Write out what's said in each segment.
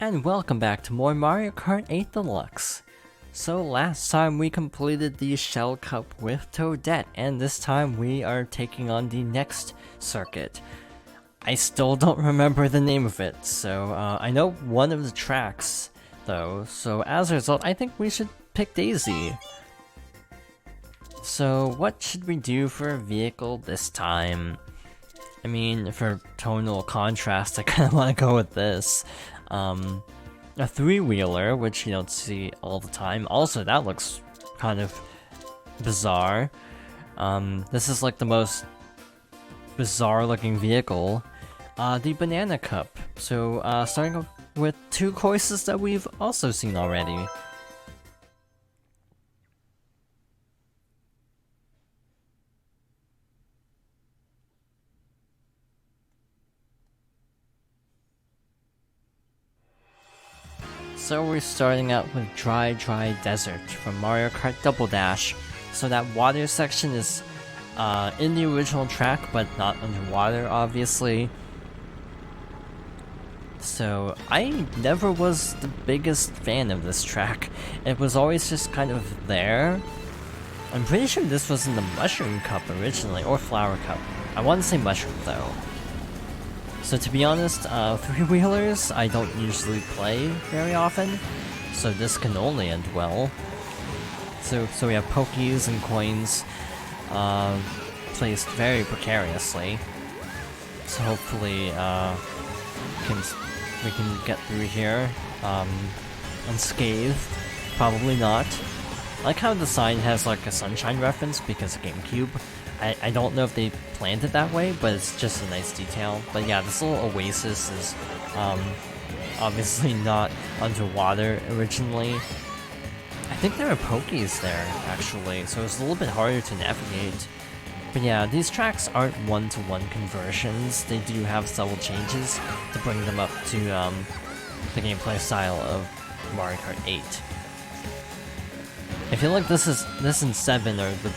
and welcome back to more Mario Kart 8 Deluxe. So last time we completed the Shell Cup with Toadette, and this time we are taking on the next circuit. I still don't remember the name of it, so I know one of the tracks though, so as a result I think we should pick Daisy. So what should we do for a vehicle this time? I mean, for tonal contrast, I kind of want to go with this. A three-wheeler, which you don't see all the time. Also, that looks kind of bizarre. This is like the most bizarre-looking vehicle. The banana cup. So, starting off with two choices that we've also seen already. So we're starting out with Dry Desert from Mario Kart Double Dash. So that water section is in the original track, but not underwater, obviously. So I never was the biggest fan of this track. It was always just kind of there. I'm pretty sure this was in the Mushroom Cup originally, or Flower Cup. I want to say Mushroom though. So to be honest, three-wheelers I don't usually play very often, so this can only end well. So we have Pokies and coins placed very precariously. So hopefully we can get through here unscathed. Probably not. I like how the sign has like a sunshine reference because of GameCube. I don't know if they planned it that way, but it's just a nice detail. But yeah, this little oasis is obviously not underwater originally. I think there are Pokies there, actually, so it's a little bit harder to navigate. But yeah, these tracks aren't one-to-one conversions. They do have subtle changes to bring them up to the gameplay style of Mario Kart 8. I feel like this and 7 are the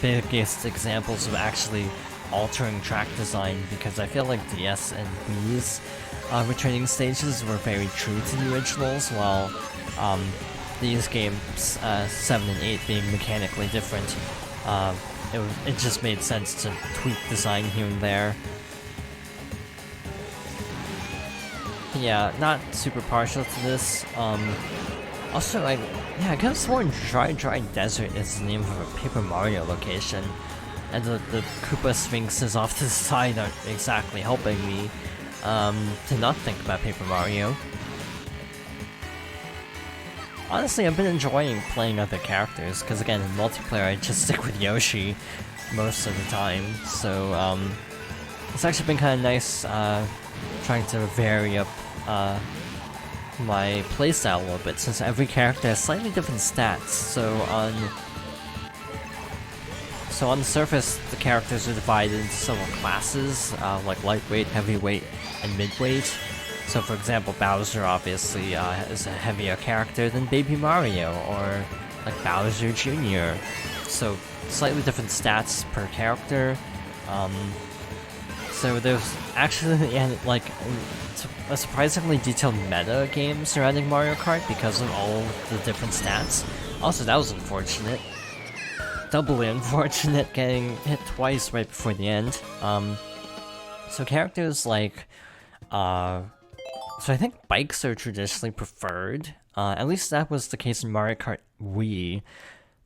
biggest examples of actually altering track design, because I feel like DS and Wii's returning stages were very true to the originals, while these games, 7 and 8 being mechanically different, it just made sense to tweak design here and there. But yeah, not super partial to this. Also, I could have sworn Dry Desert is the name of a Paper Mario location, and the Koopa Sphinxes off to the side aren't exactly helping me to not think about Paper Mario. Honestly, I've been enjoying playing other characters, because again, in multiplayer I just stick with Yoshi most of the time, so it's actually been kind of nice trying to vary up my playstyle a little bit, since every character has slightly different stats. So on the surface, the characters are divided into several classes, like lightweight, heavyweight, and midweight. So for example, Bowser obviously is a heavier character than Baby Mario, or like Bowser Jr. So slightly different stats per character. So there's actually like a surprisingly detailed meta game surrounding Mario Kart because of all the different stats. Also, that was unfortunate. Doubly unfortunate, getting hit twice right before the end. So characters like, so I think bikes are traditionally preferred. At least that was the case in Mario Kart Wii.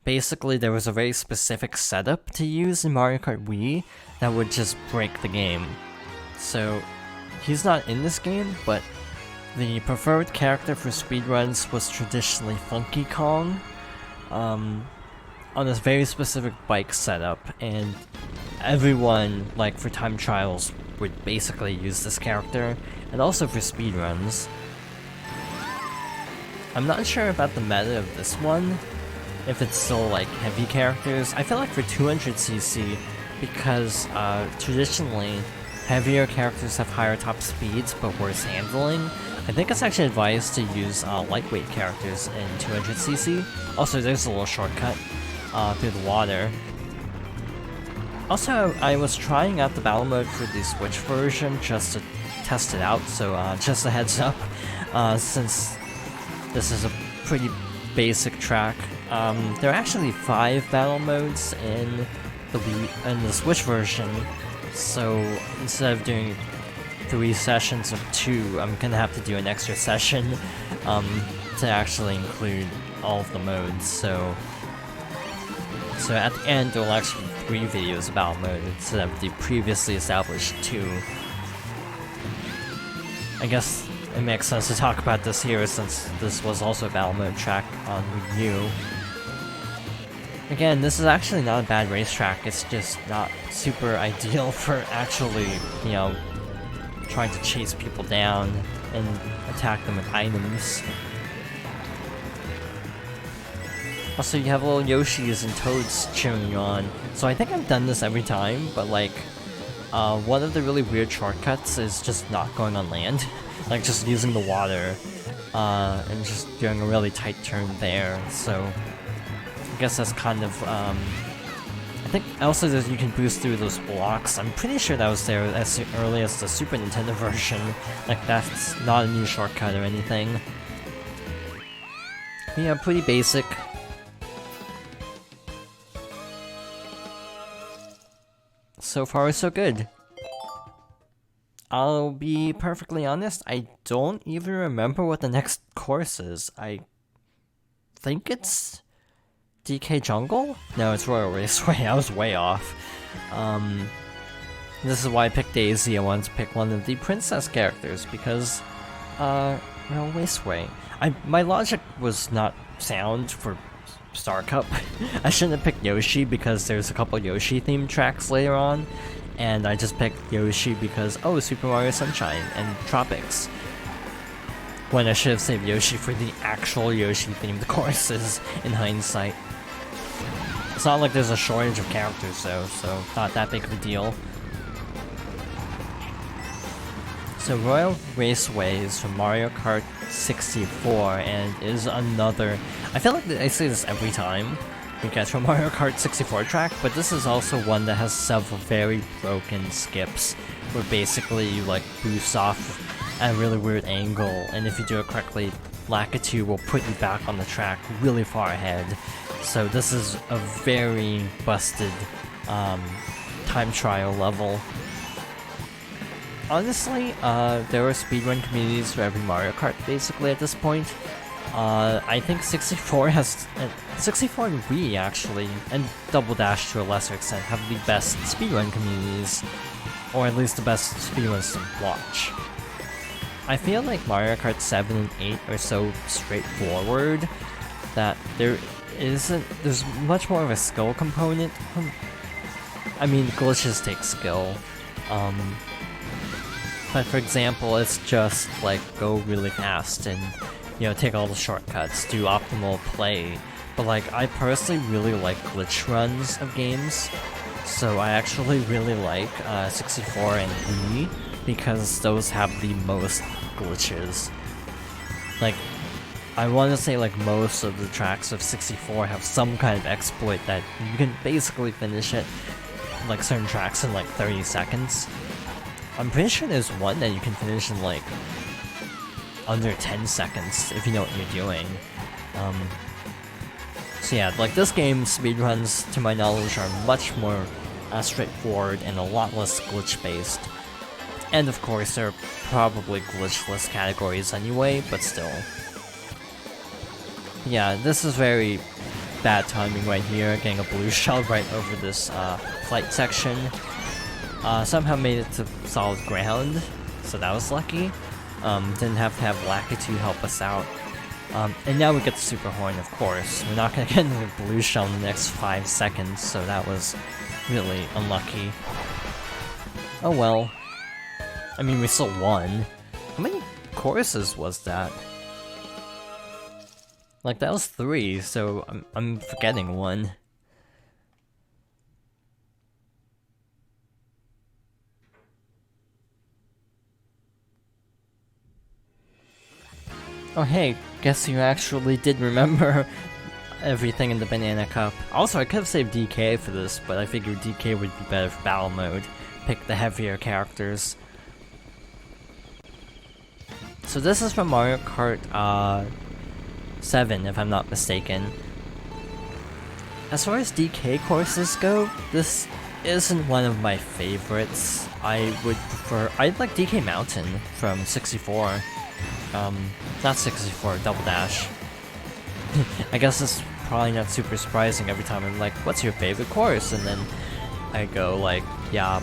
Basically, there was a very specific setup to use in Mario Kart Wii that would just break the game. So, he's not in this game, but the preferred character for speedruns was traditionally Funky Kong, on this very specific bike setup, and everyone, like for time trials, would basically use this character, and also for speedruns. I'm not sure about the meta of this one, if it's still like heavy characters. I feel like for 200cc, because traditionally heavier characters have higher top speeds but worse handling, I think it's actually advised to use lightweight characters in 200cc. Also, there's a little shortcut through the water. Also, I was trying out the battle mode for the Switch version just to test it out, so just a heads up. since this is a pretty basic track. There are actually 5 battle modes in the Switch version, so instead of doing 3 sessions of 2, I'm gonna have to do an extra session to actually include all of the modes. So at the end, there will actually be 3 videos about mode instead of the previously established 2. I guess it makes sense to talk about this here since this was also a battle mode track on Wii U. Again, this is actually not a bad racetrack, it's just not super ideal for actually, you know, trying to chase people down and attack them with items. Also, you have little Yoshis and Toads cheering you on. So I think I've done this every time, but like, one of the really weird shortcuts is just not going on land. Like just using the water, and just doing a really tight turn there, so I guess that's kind of, I think also that you can boost through those blocks. I'm pretty sure that was there as early as the Super Nintendo version. Like, that's not a new shortcut or anything. Yeah, pretty basic. So far, so good. I'll be perfectly honest, I don't even remember what the next course is. I think it's DK Jungle? No, it's Royal Raceway. I was way off. This is why I picked Daisy. I wanted to pick one of the princess characters because, Royal Raceway. My logic was not sound for Star Cup. I shouldn't have picked Yoshi because there's a couple Yoshi themed tracks later on, and I just picked Yoshi because, oh, Super Mario Sunshine and Tropics. When I should have saved Yoshi for the actual Yoshi themed courses in hindsight. It's not like there's a shortage of characters though, so not that big of a deal. So Royal Raceway is from Mario Kart 64 and is another... I feel like I say this every time we get from Mario Kart 64 track, but this is also one that has several very broken skips where basically you like boost off at a really weird angle, and if you do it correctly, Lakitu will put you back on the track really far ahead. So this is a very busted time trial level. Honestly, there are speedrun communities for every Mario Kart basically at this point. I think 64 has... 64 and Wii actually, and Double Dash to a lesser extent, have the best speedrun communities. Or at least the best speedruns to watch. I feel like Mario Kart 7 and 8 are so straightforward that there's much more of a skill component. I mean, glitches take skill. But for example, it's just like go really fast and, you know, take all the shortcuts, do optimal play. But like, I personally really like glitch runs of games, so I actually really like 64 and Wii, because those have the most glitches. Like, I want to say like most of the tracks of 64 have some kind of exploit that you can basically finish it, like certain tracks in like 30 seconds. I'm pretty sure there's one that you can finish in like under 10 seconds if you know what you're doing. So yeah, like this game's speedruns, to my knowledge, are much more straightforward and a lot less glitch-based. And of course, there are probably glitchless categories anyway, but still. Yeah, this is very bad timing right here, getting a blue shell right over this flight section. Somehow made it to solid ground, so that was lucky. Didn't have to have Lakitu help us out. And now we get the Super Horn, of course. We're not gonna get another blue shell in the next 5 seconds, so that was really unlucky. Oh well. I mean, we still won. How many choruses was that? Like, that was 3, so I'm forgetting one. Oh hey, guess you actually did remember everything in the Banana Cup. Also, I could have saved DK for this, but I figured DK would be better for battle mode. Pick the heavier characters. so this is from Mario Kart 7, if I'm not mistaken. As far as DK courses go, this isn't one of my favorites. I like DK Mountain from 64. Not 64, Double Dash. I guess it's probably not super surprising every time I'm like, what's your favorite course? And then I go like, yeah,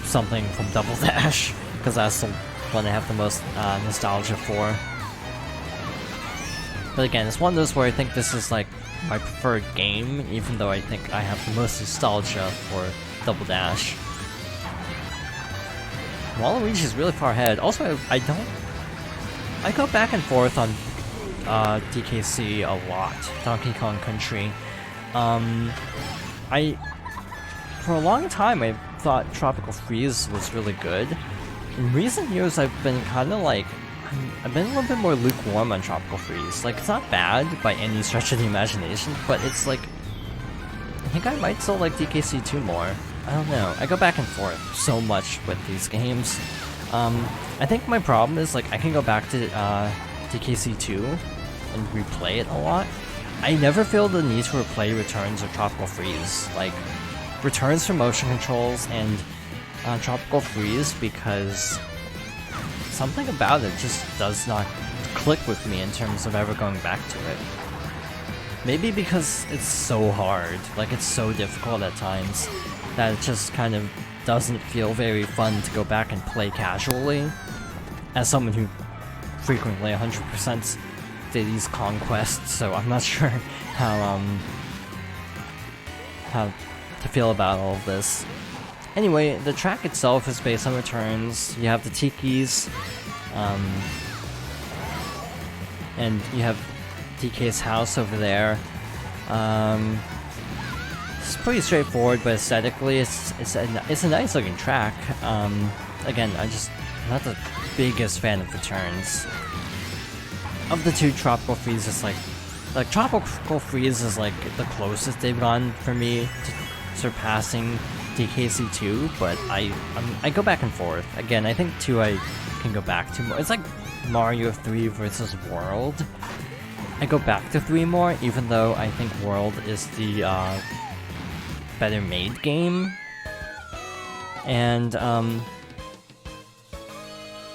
something from Double Dash, because that's the one I have the most nostalgia for. But again, it's one of those where I think this is like my preferred game, even though I think I have the most nostalgia for Double Dash. Waluigi is really far ahead. Also, I go back and forth on DKC a lot, Donkey Kong Country. For a long time I thought Tropical Freeze was really good. In recent years I've been kind of like, I've been a little bit more lukewarm on Tropical Freeze. Like, it's not bad by any stretch of the imagination, but it's like, I think I might still like DKC 2 more. I don't know, I go back and forth so much with these games. I think my problem is, like, I can go back to DKC 2 and replay it a lot. I never feel the need to replay Returns or Tropical Freeze. Like, Returns for motion controls and Tropical Freeze, because something about it just does not click with me in terms of ever going back to it. Maybe because it's so hard, like it's so difficult at times, that it just kind of doesn't feel very fun to go back and play casually. As someone who frequently 100% these conquests, so I'm not sure how to feel about all of this. Anyway, the track itself is based on Returns. You have the Tikis, and you have DK's house over there. It's pretty straightforward, but aesthetically, it's a nice looking track. Again, I'm not the biggest fan of Returns. Of the two, Tropical Freeze is like Tropical Freeze is like the closest they've gone for me to surpassing DKC 2, but I go back and forth. Again, I think 2 I can go back to more. It's like Mario 3 versus World. I go back to 3 more, even though I think World is the better made game. And I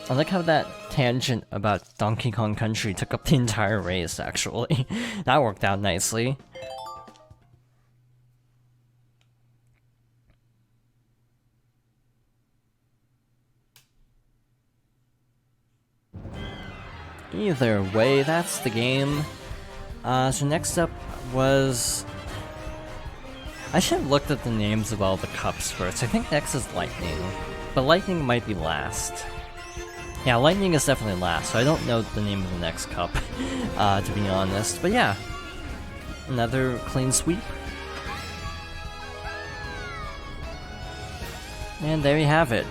like how that tangent about Donkey Kong Country took up the entire race, actually. That worked out nicely. Either way, that's the game. So next up was... I should have looked at the names of all the cups first. I think next is Lightning, but Lightning might be last. Yeah, Lightning is definitely last, so I don't know the name of the next cup, to be honest. But yeah, another clean sweep. And there you have it.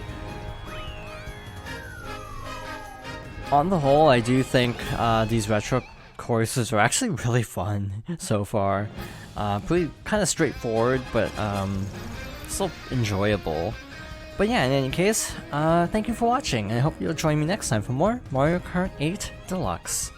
On the whole, I do think these retro courses are actually really fun so far. Pretty kind of straightforward, but still enjoyable. But yeah, in any case, thank you for watching, and I hope you'll join me next time for more Mario Kart 8 Deluxe.